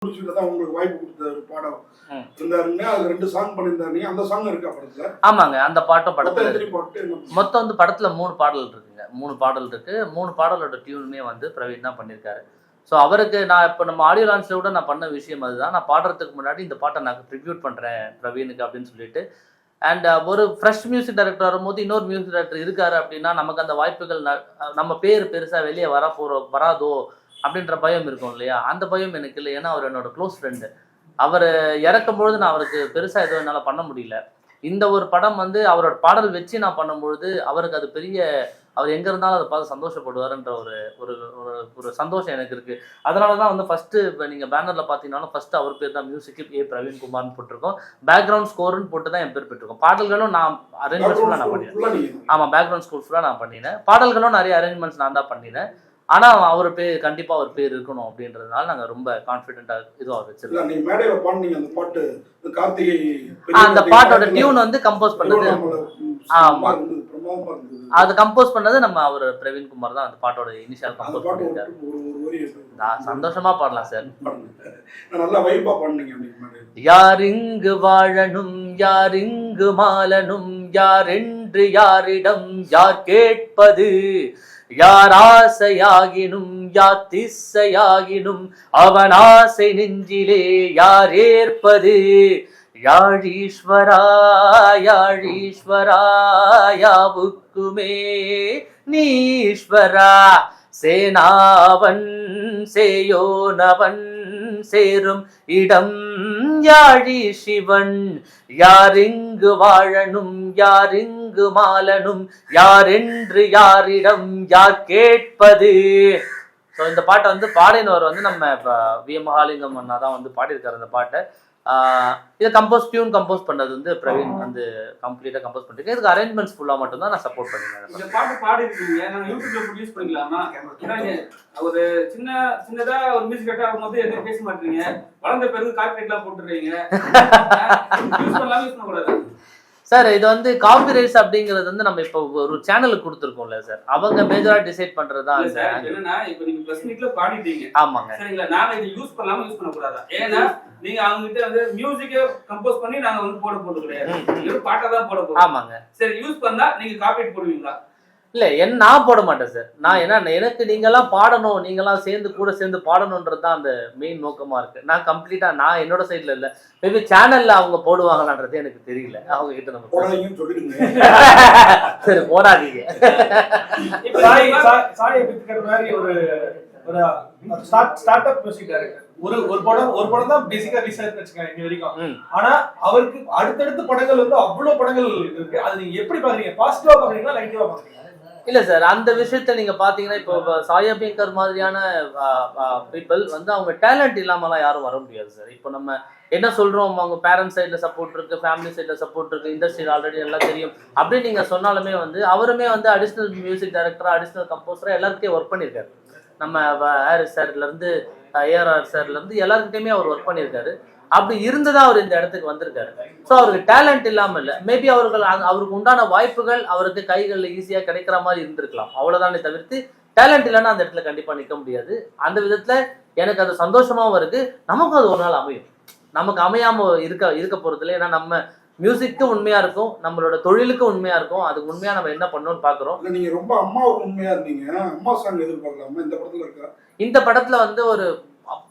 உங்களுக்கு வாய்ப்பு கொடுத்த ஒரு பாடம் இருந்தாருங்க. அது 2 சாங் பண்ணியிருந்தாருங்க. அந்த சாங் இருக்கா படத்துல? ஆமாங்க, அந்த பாட்டும் படத்துல பாட்டு மொத்தம் வந்து படத்துல 3 பாடல் இருக்குங்க. 3 பாடல் இருக்கு. 3 பாடலோட டியூனுமே வந்து பிரவீன் தான் பண்ணியிருக்காரு. ஸோ அவருக்கு நான் இப்போ நம்ம ஆடியோ லான்ச்ல கூட நான் பண்ண விஷயம் அதுதான். நான் பாடுறதுக்கு முன்னாடி இந்த பாட்டை நான் ட்ரிபியூட் பண்றேன் பிரவீனுக்கு அப்படின்னு சொல்லிட்டு. அண்ட் ஒரு ஃப்ரெஷ் மியூசிக் டைரக்டர் வரும்போது இன்னொரு மியூசிக் டைரக்டர் இருக்காரு அப்படின்னா நமக்கு அந்த வாய்ப்புகள் நம்ம பேர் பெருசா வெளியே வராதோ அப்படின்ற பயம் இருக்கும் இல்லையா? அந்த பயம் எனக்கு இல்லை. ஏன்னா அவர் என்னோட க்ளோஸ் ஃப்ரெண்டு. அவர் இறக்கும்பொழுது நான் அவருக்கு பெருசாக எதுவும் என்னால் பண்ண முடியல. இந்த ஒரு படம் வந்து அவரோட பாடல் வச்சு நான் பண்ணும்பொழுது அவருக்கு அது பெரிய, அவர் எங்கே இருந்தாலும் அதை பார்த்து சந்தோஷப்படுவாருன்ற ஒரு ஒரு ஒரு சந்தோஷம் எனக்கு இருக்குது. அதனால தான் வந்து ஃபஸ்ட்டு இப்போ நீங்கள் பேனரில் பார்த்தீங்கன்னாலும் ஃபஸ்ட்டு அவர் பேர் தான் மியூசிக்கு ஏ பிரவீன் குமார்னு போட்டிருக்கோம். பேக்ரவுண்ட் ஸ்கோருன்னு போட்டு தான் என் பேர் பெற்றிருக்கோம். பாடல்களும் நான் அரேஞ்ச்மெண்ட்ஸ் ஃபுல்லாக நான் பண்ணினேன். ஆமாம், பேக்ரவுண்ட் ஸ்கோர் ஃபுல்லாக நான் பண்ணினேன். பாடல்களும் நிறைய அரேஞ்ச்மெண்ட்ஸ் நான் தான் பண்ணினேன். ஆனால் அவர் பேர் கண்டிப்பாக அவர் பேர் இருக்கணும் அப்படின்றதுனால நாங்கள் ரொம்ப கான்ஃபிடென்ட்டாக இதுவாக வச்சிருக்கோம். அந்த பாட்டோட டியூன் வந்து கம்போஸ் பண்ணது, ஆமாம், அது கம்போஸ் பண்ணது நம்ம அவர் பிரவீன் குமார் தான். அந்த பாட்டோட இனிஷியல் கம்போஸ் பண்ணியிருக்காரு. நான் சந்தோஷமா பாடலாம் சார். யார் இங்கு வாழணும், யார் இங்கு மாலனும், யார் என்று யாரிடம் யார் கேட்பது, யார் ஆசையாகினும் யார் திசையாகினும் அவன் ஆசை நெஞ்சிலே யார் ஏற்பது, யாழீஸ்வரா யாழீஸ்வரா யாவுக்குமே நீஸ்வரா, சேனாவன் சேயோனவன் சேரும் இடம் யாழி சிவன், யார் இங்கு வாழணும், யார் இங்கு மாலனும், யார் என்று யாரிடம் யார் கேட்பது. ஸோ இந்த பாட்டை வந்து பாடினவர் வந்து நம்ம வி எம் மகாலிங்கம் அண்ணா தான் வந்து பாடியிருக்காரு இந்த பாட்டை. இதை டியூன் கம்போஸ் பண்ணது வந்து பிரவீன் வந்து கம்ப்ளீட்டாக கம்போஸ் பண்ணிருக்கேன். இதுக்கு அரேஞ்ச்மெண்ட்ஸ் ஃபுல்லாக மட்டும்தான் நான் சப்போர்ட் பண்ணிருக்கேன். இந்த பாட்டு பாடி இருக்கீங்க, நான் யூடியூப்ல ப்ரொடியூஸ் பண்ணிக்கலாமா? ஒரு சின்னதா ஒரு மியூசிக் கட்ட ஆகும்போது எதுவும் பேச மாட்டீங்க, வளர்ந்த பிறகு கார்பரேட்லாம் போட்டுறீங்க. யூஸ் பண்ணலாம், யூஸ் பண்ணக்கூடாது சார். இது வந்து காப்பிரைட்ஸ் அப்படிங்கிறது வந்து நம்ம இப்போ ஒரு சேனலுக்கு கொடுத்துருக்கோம்ல சார், அவங்க மேஜரா டிசைட் பண்றதா என்னன்னா இப்போ நீங்க பிரஸ் மீட்ல பாடிட்டீங்க. ஆமாங்க, சரிங்களா? நாங்க இதை யூஸ் பண்ணலாமா யூஸ் பண்ணக்கூடாதா? ஏன்னா நீங்க அவங்க கிட்ட வந்து மியூசிக்கை கம்போஸ் பண்ணி நாங்க வந்து போட்டு கிடையாது, வெறும் பாட்டா தான் போட போறோம். ஆமாங்க. சரி, யூஸ் பண்ணா நீங்க காப்பிரைட் போடுவீங்களா? இல்ல, நான் போட மாட்டேன் சார். நான் என்ன, எனக்கு நீங்கெல்லாம் பாடணும், நீங்கெல்லாம் கூட சேர்ந்து பாடணுன்றது தான் அந்த மெயின் நோக்கமா இருக்கு. நான் கம்ப்ளீட்டா நான் என்னோட சைட்ல இல்ல, மேபி சேனல்ல அவங்க போடுவாங்களான்றது எனக்கு தெரியல. அவங்க கிட்ட நம்ம சரி போடாதீங்க. ஸ்டார்ட் அப் மியூசிக் டைரக்டர் ஒரு படம் தான் பேசிக்கா ரிசர்ச் வச்சுக்கோங்க இன்ன வரைக்கும். ஆனா அவருக்கு அடுத்தடுத்த படங்கள் வந்து அவ்வளவு படங்கள் இருக்கு. அது நீங்க எப்படி பாக்குறீங்க? பாசிட்டிவா பாக்குறீங்களா, நெகட்டிவா பாக்குறீங்களா? இல்ல சார், அந்த விஷயத்த நீங்க பாத்தீங்கன்னா இப்போ சாயபியங்கர் மாதிரியான பீப்புள் வந்து அவங்க டேலண்ட் இல்லாமலாம் யாரும் வர முடியாது சார். இப்போ நம்ம என்ன சொல்றோம், அவங்க பேரண்ட்ஸ் சைட்ல சப்போர்ட் இருக்கு, ஃபேமிலி சைட்ல சப்போர்ட் இருக்கு, இண்டஸ்ட்ரியில் ஆல்ரெடி எல்லாம் தெரியும் அப்படின்னு நீங்க சொன்னாலுமே வந்து அவருமே வந்து அடிஷனல் மியூசிக் டைரக்டரா, அடிஷனல் கம்போசரா எல்லாருக்கே ஒர்க் பண்ணியிருக்காரு. நம்ம ஹாரிஸ் சார்ல இருந்து ஏஆர்ஆர் சார்ல இருந்து எல்லாருக்கிட்டையுமே அவர் ஒர்க் பண்ணியிருக்காரு. அப்படி இருந்துதான் அவர் இந்த இடத்துக்கு வந்திருக்காரு. ஸோ அவருக்கு டேலண்ட் இல்லாம இல்லை, மேபி அவருக்கு உண்டான வாய்ப்புகள் அவருக்கு கைகளில் ஈஸியா கிடைக்கிற மாதிரி இருந்திருக்கலாம், அவ்வளவுதானே தவிர்த்து டேலண்ட் இல்லைன்னா அந்த இடத்துல கண்டிப்பா நிற்க முடியாது. அந்த விதத்துல எனக்கு அது சந்தோஷமாவும் இருக்கு. நமக்கும் அது ஒரு நாள் அமையும். நமக்கு அமையாம இருக்க போறது இல்லை. ஏன்னா நம்ம மியூசிக்கு உண்மையா இருக்கும், நம்மளோட தொழிலுக்கு உண்மையா இருக்கும். அதுக்கு உண்மையா நம்ம என்ன பண்ணணும்னு பாக்குறோம். நீங்க ரொம்ப அம்மாவுக்கு உண்மையா இருந்தீங்க. அம்மா சாங் எதிர்பார்க்கலாமா இந்த படத்துல இருக்கா? இந்த படத்துல வந்து ஒரு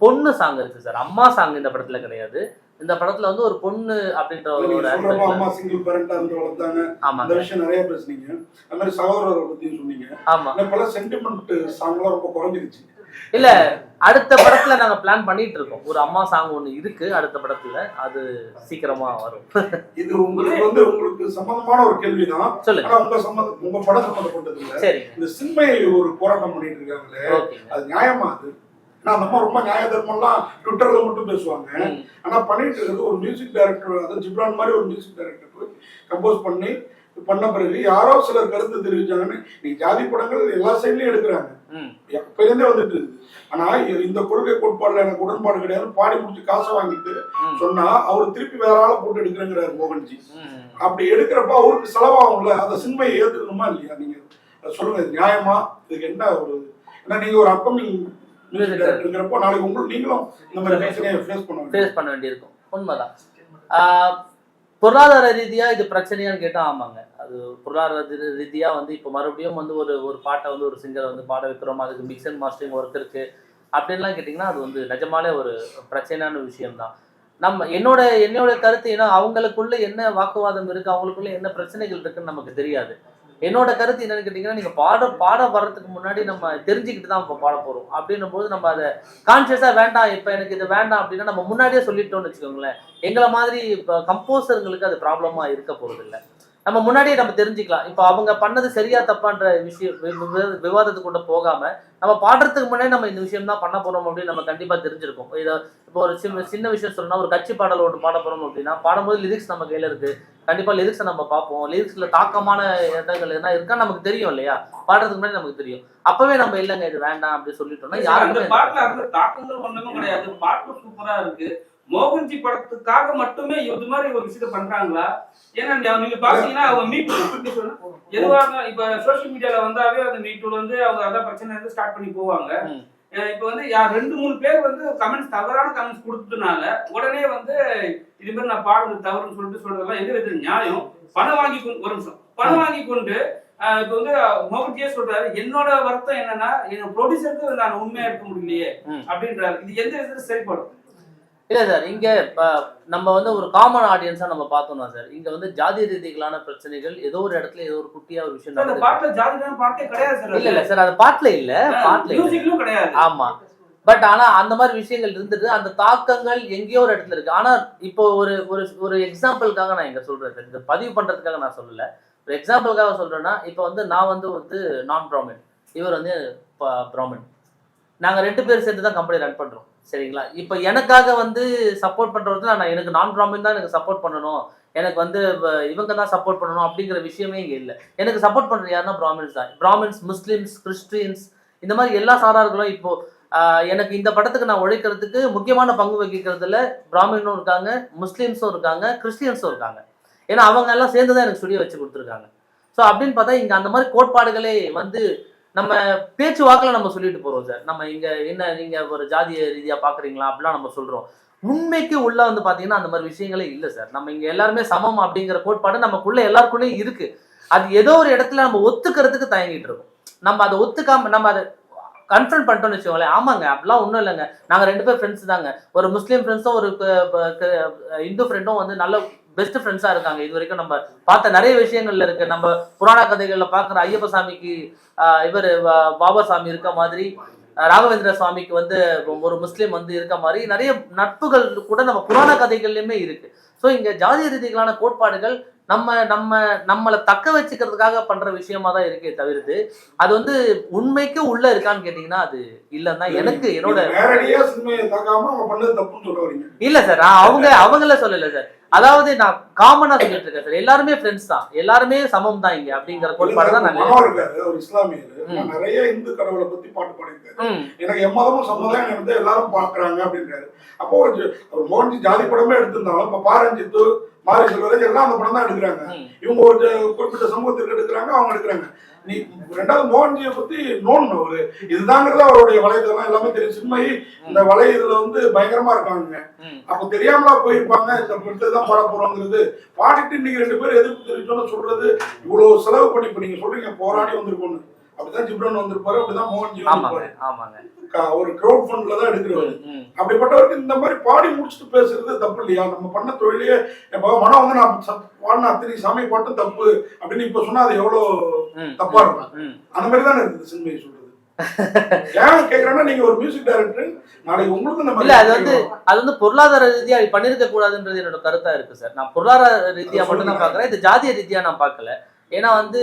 பொண்ணு சாங் இருக்கு சார். அம்மா சாங் இந்த படத்துல கிடையாது. இந்த படத்துல வந்து ஒரு பொண்ணு அப்படின்ற ஒரு அம்மா சிங்கிள் பேரண்டா இருந்து வளர்த்தாங்க. அந்த விஷயம் நிறைய பேசுனீங்க. அந்த மாதிரி சகோதரரை பத்தி சொன்னீங்க. ஆமா, பல சென்டிமெண்ட் சாங்லாம் ரொம்ப குறைஞ்சிருச்சு. இல்ல, அடுத்த படத்துல நாங்க பிளான் பண்ணிட்டு இருக்கோம். ஒரு அம்மா சாங் ஒண்ணு இருக்கு அடுத்த படத்துல, அது சீக்கிரமா வரும். இது உங்களுக்கு சம்பந்தமான ஒரு கேள்விதான். சொல்லுங்க. உங்க படம் சம்பந்தப்பட்டது இல்ல. சரி, இந்த சின்மை ஒரு போராட்டம் பண்ணிட்டு இருக்காங்களே, அது நியாயமா? அது நம்ம ரொம்ப நியாய தர்மம்லாம் ட்விட்டர்ல மட்டும் பேசுவாங்க. ஆனா பண்ணிட்டு இருக்கிறது ஒரு மியூசிக் டைரக்டர், அதாவது ஜிப்ரான் மாதிரி ஒரு மியூசிக் டைரக்டர் கம்போஸ் பண்ண பிறகு யாரோ சிலர் கருத்து தெரிவிச்சாங்கன்னு நீ ஜாதி படங்கள் எல்லா சைட்லயும் எடுக்கிறாங்க, எப்பயிலேருந்தே வந்துட்டு இருக்கு. ஆனா இந்த கொள்கை கோட்பாடுல எனக்கு உடன்பாடு கிடையாது, பாடி முடிச்சு காசை வாங்கிட்டு சொன்னா அவர் திருப்பி வேற ஆளை போட்டு எடுக்கிறேங்கிறாரு மோகன்ஜி. அப்படி எடுக்கிறப்ப அவருக்கு செலவாகும்ல, அந்த சின்மையை ஏத்துக்கணுமா இல்லையா? நீங்க சொல்லுங்க, நியாயமா? இதுக்கு என்ன ஒரு, ஏன்னா நீங்க ஒரு அப்கமிங் மியூசிக் டைரக்டர்ங்கிறப்போ நாளைக்கு உங்களுக்கு நீங்களும் இந்த மாதிரி பிரச்சனையை ஃபேஸ் பண்ண வேண்டியிருக்கும். உண்மைதான். பொருளாதார ரீதியா இது பிரச்சனையான்னு கேட்டா ஆமாங்க. அது பொருளாதார ரீதியா வந்து இப்போ மறுபடியும் வந்து ஒரு பாட்டை வந்து ஒரு சிங்கரை வந்து பாட வைக்கிறோம், அதுக்கு மிக்ஸ் அண்ட் மாஸ்டரிங் ஒர்க் இருக்கு அப்படின்லாம் கேட்டிங்கன்னா அது வந்து நிஜமாலே ஒரு பிரச்சனையான விஷயம்தான். என்னோட கருத்து ஏன்னா அவங்களுக்குள்ள என்ன வாக்குவாதம் இருக்கு, அவங்களுக்குள்ள என்ன பிரச்சனைகள் இருக்குன்னு நமக்கு தெரியாது. என்னோட கருத்து என்னன்னு கேட்டீங்கன்னா, நீங்க பாட வர்றதுக்கு முன்னாடி நம்ம தெரிஞ்சுக்கிட்டு தான் இப்போ பாட போறோம். அப்படின்னும் போது நம்ம அதை கான்சியஸா வேண்டாம், இப்ப எனக்கு இது வேண்டாம் அப்படின்னா நம்ம முன்னாடியே சொல்லிட்டோம்னு வச்சுக்கோங்களேன், எங்களை மாதிரி கம்போசர்களுக்கு அது ப்ராப்ளமா இருக்க போறது இல்லை. நம்ம முன்னாடியே நம்ம தெரிஞ்சுக்கலாம். இப்போ அவங்க பண்ணது சரியா தப்பான்ற விஷயம் விவாதத்துக்குள்ள போகாம நம்ம பாடுறதுக்கு முன்னாடி நம்ம இந்த விஷயம் தான் பண்ண போறோம் அப்படின்னு நம்ம கண்டிப்பா தெரிஞ்சிருக்கோம். இதை இப்போ ஒரு சின்ன விஷயம் சொல்லணும்னா, ஒரு கட்சி பாடல் ஒன்று பாட போறோம் அப்படின்னா பாடும்போது லிரிக்ஸ் நம்ம கையில இருக்கு, கண்டிப்பா லிரிக்ஸை நம்ம பார்ப்போம். லிரிக்ஸ்ல தாக்கமான இடங்கள் என்ன இருக்கா நமக்கு தெரியும் இல்லையா, பாடுறதுக்கு முன்னாடி நமக்கு தெரியும். அப்பவே நம்ம இல்லைங்க இது வேண்டாம் அப்படின்னு சொல்லிட்டோம்னா யாருமே தாக்கங்கள் ஒண்ணுமே கிடையாது. பாட்டு சூப்பரா இருக்கு. மோகன்ஜி படத்துக்காக மட்டுமே இது மாதிரி ஒரு விஷயத்த பண்றாங்களா? ஏன்னா நீங்க பாத்தீங்கன்னா அவங்க மீட் எதுவாக இப்ப சோசியல் மீடியால வந்தாவே அந்த மீட்டூர் வந்து அவங்க அதான் பிரச்சனை வந்து ஸ்டார்ட் பண்ணி போவாங்க. இப்ப வந்து 2-3 பேர் வந்து கமெண்ட்ஸ் தவறான கமெண்ட்ஸ் கொடுத்ததுனால உடனே வந்து இது மாதிரி நான் பாடுறது தவறுன்னு சொல்றதெல்லாம் எந்த வித நியாயம்? பணம் வாங்கி ஒரு நிமிஷம் பணம் வாங்கி கொண்டு இப்ப வந்து மோகன்ஜியே சொல்றாரு, என்னோட வருத்தம் என்னன்னா என் ப்ரொடியூசருக்கு நான் உண்மையா இருக்க முடியலையே அப்படின்றாரு. இது எந்த விதத்துல சரிப்படும்? இல்லை சார், இங்கே நம்ம வந்து ஒரு காமன் ஆடியன்ஸாக நம்ம பார்த்தோம்னா சார், இங்கே வந்து ஜாதி ரீதிகளான பிரச்சனைகள் ஏதோ ஒரு இடத்துல ஏதோ ஒரு குட்டியா ஒரு விஷயம் இல்லை சார், அது பாட்டில் இல்லை, பாட்டில் கிடையாது. ஆமா, பட் ஆனா அந்த மாதிரி விஷயங்கள் இருந்தது. அந்த தாக்கங்கள் எங்கேயோ ஒரு இடத்துல இருக்கு. ஆனா இப்போ ஒரு எக்ஸாம்பிளுக்காக நான் இங்க சொல்றேன் சார், இந்த பதிவு பண்றதுக்காக நான் சொல்லல, ஒரு எக்ஸாம்பிளுக்காக சொல்றேன்னா, இப்போ வந்து நான் வந்து நான் பிராமின், இவர் வந்து பிராமின், நாங்க 2 பேர் சேர்ந்து தான் கம்பெனி ரன் பண்றோம். சரிங்களா? இப்போ எனக்காக வந்து சப்போர்ட் பண்றதுல நான் எனக்கு நான் பிராமின் தான் எனக்கு சப்போர்ட் பண்ணணும், எனக்கு வந்து இவங்க தான் சப்போர்ட் பண்ணணும் அப்படிங்கிற விஷயமே இங்க இல்லை. எனக்கு சப்போர்ட் பண்றது யாருன்னா பிராமின்ஸ் தான். பிராமின்ஸ், முஸ்லிம்ஸ், கிறிஸ்டியன்ஸ், இந்த மாதிரி எல்லா சாரார்களும் இப்போ எனக்கு இந்த படத்துக்கு நான் உழைக்கிறதுக்கு முக்கியமான பங்கு வகிக்கிறதுல பிராமினும் இருக்காங்க, முஸ்லிம்ஸும் இருக்காங்க, கிறிஸ்டியன்ஸும் இருக்காங்க. ஏன்னா அவங்க எல்லாம் சேர்ந்து தான் எனக்கு ஸ்டுடியோ வச்சு கொடுத்துருக்காங்க. ஸோ அப்படின்னு பார்த்தா இங்க அந்த மாதிரி கோட்பாடுகளே வந்து நம்ம பேச்சு வாக்கில் நம்ம சொல்லிட்டு போறோம் சார். நம்ம இங்க என்ன நீங்க ஒரு ஜாதிய ரீதியா பாக்குறீங்களா அப்படிலாம் நம்ம சொல்றோம். உண்மைக்கு உள்ள வந்து பாத்தீங்கன்னா அந்த மாதிரி விஷயங்களே இல்லை சார். நம்ம இங்க எல்லாருமே சமம் அப்படிங்கிற கோட்பாடு நமக்குள்ள எல்லாருக்குள்ளேயும் இருக்கு. அது ஏதோ ஒரு இடத்துல நம்ம ஒத்துக்கிறதுக்கு தயங்கிட்டு இருக்கோம். நம்ம அதை ஒத்துக்காம நம்ம அதை கன்ஃபர்ம் பண்ணிட்டோம்னு வச்சுக்கோங்களேன், ஆமாங்க அப்படிலாம் ஒன்றும் இல்லைங்க, நாங்கள் 2 பேர் ஃப்ரெண்ட்ஸ் தாங்க, ஒரு முஸ்லீம் ஃப்ரெண்ட்ஸும் ஒரு இந்து ஃப்ரெண்டும் வந்து நல்ல பெஸ்ட் ஃப்ரெண்ட்ஸா இருக்காங்க. இது வரைக்கும் நம்ம பார்த்த நிறைய விஷயங்கள்ல இருக்கு. நம்ம புராண கதைகள்ல பாக்குற ஐயப்ப சாமிக்கு இவர் பாபா சாமி இருக்க மாதிரி, ராகவேந்திர சுவாமிக்கு வந்து ஒரு முஸ்லீம் வந்து இருக்க மாதிரி நிறைய நட்புகள் கூட நம்ம புராண கதைகள்லயுமே இருக்கு. ஸோ இங்க ஜாதிய ரீதிகளான கோட்பாடுகள் நம்மளை தக்க வச்சுக்கிறதுக்காக பண்ற விஷயமா தான் இருக்கே தவிர்த்து அது வந்து உண்மைக்கு உள்ள இருக்கான்னு கேட்டீங்கன்னா அது இல்லன்னா எனக்கு என்னோட இல்ல சார், அவங்கள சொல்லல சார். அதாவது நான் காமனா சொல்லிட்டு இருக்கேன் சார், எல்லாருமே ஃப்ரெண்ட்ஸ் தான், எல்லாருமே சமம் தான் இங்க அப்படிங்கிற கோட்பாடு தான் நான் ஒரு இஸ்லாமியர் நிறைய இந்து கடவுளை பத்தி பாட்டு பாடிருக்காரு. எனக்கு எம்மதமும் சமுதாயம் வந்து எல்லாரும் பாக்குறாங்க அப்படின்றாரு. அப்போ மோகன்ஜி ஜாதி படமே எடுத்திருந்தாலும் இப்ப பாரஞ்சித்து மாரி செல்வராஜ் எல்லாம் அந்த படம் தான் எடுக்கிறாங்க. இவங்க ஒரு குறிப்பிட்ட சமூகத்திற்கு எடுக்கிறாங்க, அவங்க எடுக்கிறாங்க. நீ 2வது மோகன்ஜியை பத்தி நோன்னு இதுதாங்கிறது அவருடைய வலைதளம் எல்லாமே தெரியும். சின்மை இந்த வலை இதுல வந்து பயங்கரமா இருக்காங்க. அப்ப தெரியாமலா போயிருப்பாங்க இந்த படத்தான் பாட போறோங்கிறது. பாடிட்டு இன்னைக்கு 2 பேரும் எதிர்ப்பு தெரிவிச்சோன்னு சொல்றது இவ்வளவு செலவு பண்ணி இப்ப நீங்க சொல்றீங்க போராடி வந்திருக்கோன்னு. அப்படிதான் ஜிப்ரான் வந்திருப்பாரு, அப்படிதான் மோகன்ஜி வந்திருப்பாரு. ஒரு கிரௌட் ஃபண்ட்ல தான் எடுக்கிறாரு. அப்படிப்பட்டவருக்கு இந்த மாதிரி பாடி முடிச்சுட்டு பேசுறது தப்பு இல்லையா? நம்ம பண்ண தொழிலே இப்போ மனம் வந்து நான் பாடின அத்தனை சாமி பாட்டும் தப்பு அப்படின்னு இப்ப சொன்னா அது எவ்வளவு தப்பா இருக்கும். அந்த மாதிரி தானே இருக்குது சின்மை சொல்றது. ஏன் கேக்குறேன்னா நீங்க ஒரு மியூசிக் டைரக்டர், நாளைக்கு உங்களுக்கு நம்ம இல்ல அது வந்து பொருளாதார ரீதியா பண்ணிருக்க கூடாதுன்றது என்னோட கருத்தா இருக்கு சார். நான் பொருளாதார ரீதியா மட்டும் தான் பாக்குறேன், இது ஜாதிய ரீதியா நான் பாக்கல. ஏன்னா வந்து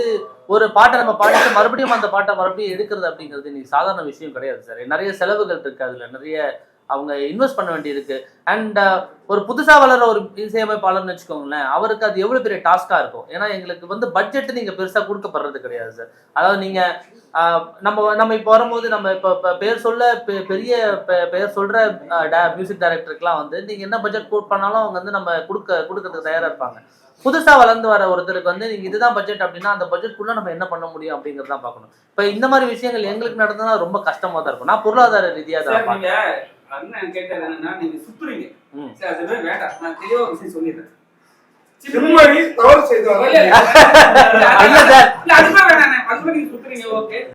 ஒரு பாட்டை நம்ம பாடிட்டு மறுபடியும் அந்த பாட்டை மறுபடியும் எடுக்கிறது அப்படிங்கிறது இன்னைக்கு சாதாரண விஷயம் கிடையாது சார். நிறைய செலவுகள் இருக்கு, அதுல நிறைய அவங்க இன்வெஸ்ட் பண்ண வேண்டியிருக்கு. அண்ட் ஒரு புதுசா வளர ஒரு இசையமைப்பாளர்னு வச்சுக்கோங்களேன், அவருக்கு அது எவ்வளவு பெரிய டாஸ்கா இருக்கும். ஏன்னா எங்களுக்கு வந்து பட்ஜெட் நீங்க பெருசா கொடுக்கப்படுறது கிடையாது சார். அதாவது நீங்க நம்ம இப்போ வரும்போது நம்ம இப்போ பேர் சொல்ல பெரிய பேர் சொல்ற மியூசிக் டைரக்டருக்குலாம் வந்து நீங்க என்ன பட்ஜெட் கோட் பண்ணாலும் அவங்க வந்து நம்ம கொடுக்கறதுக்கு தயாரா இருப்பாங்க. புதுசா வளர்ந்து வர ஒருத்தருக்கு வந்து நீங்க இதுதான் பட்ஜெட் அப்படின்னா அந்த பட்ஜெட்குள்ள நம்ம என்ன பண்ண முடியும் அப்படிங்கறதான் பார்க்கணும். இப்ப இந்த மாதிரி விஷயங்கள் எங்களுக்கு நடந்ததுன்னா ரொம்ப கஷ்டமா தான் இருக்கும். நான் பொருளாதார ரீதியா தான் பாக்குறேன். அண்ணன் கேட்டது என்னன்னா, நீங்க சுத்துறீங்க. சரி, அதுவே வேண்டாம். நான் தெளிவா ஒரு விஷயம் சொல்லிடுறேன். சிறுமணி தவறு செய்தாரா? இல்ல, அதுவே வேணாண்ணே. அதுவே நீங்க சுத்துறீங்க, ஓகே.